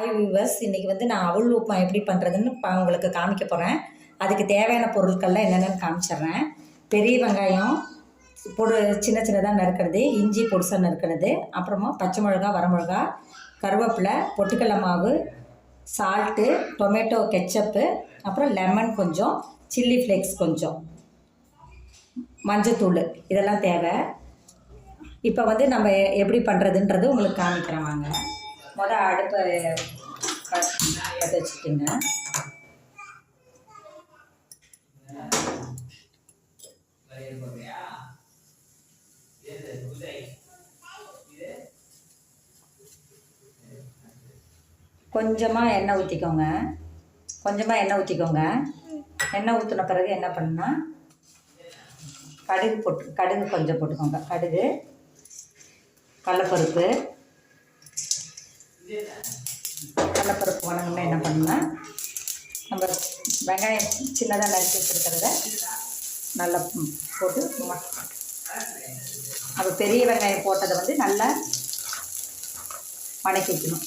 Hi viewers, இன்றைக்கி வந்து நான் அவல் உப்புமா எப்படி பண்ணுறதுன்னு உங்களுக்கு காமிக்க போகிறேன். அதுக்கு தேவையான பொருட்கள்லாம் என்னென்னு காமிச்சிட்றேன். பெரிய வெங்காயம் சின்ன சின்னதாக நறுக்கிறது, இஞ்சி பொடிசாக நறுக்கிறது, அப்புறமா பச்சை மிளகா, வரமிளகா, கருவேப்பிலை, பொட்டுக்கடலை மாவு, சால்ட்டு, டொமேட்டோ கெச்சப்பு, அப்புறம் லெமன் கொஞ்சம், சில்லி ஃப்ளேக்ஸ் கொஞ்சம், மஞ்சத்தூள், இதெல்லாம் தேவை. இப்போ வந்து நம்ம எப்படி பண்ணுறதுன்றது உங்களுக்கு காமிக்கிறேன் வாங்க. அடுப்பை பற்ற வச்சுட்டுங்க. கொஞ்சமாக எண்ணெய் ஊற்றிக்கோங்க. எண்ணெய் ஊற்றின பிறகு என்ன பண்ணுன்னா, கடுகு கொஞ்சம் போட்டுக்கோங்க. கடுகு, கடலைப்பருப்பு வணங்கணும்னா என்ன பண்ணுன்னா, நம்ம வெங்காயம் சின்னதாக நறுக்கி வச்சுருக்கிறத நல்லா போட்டு அப்போ பெரிய வெங்காயம் போட்டதை வந்து நல்லா வதக்கி வைக்கணும்.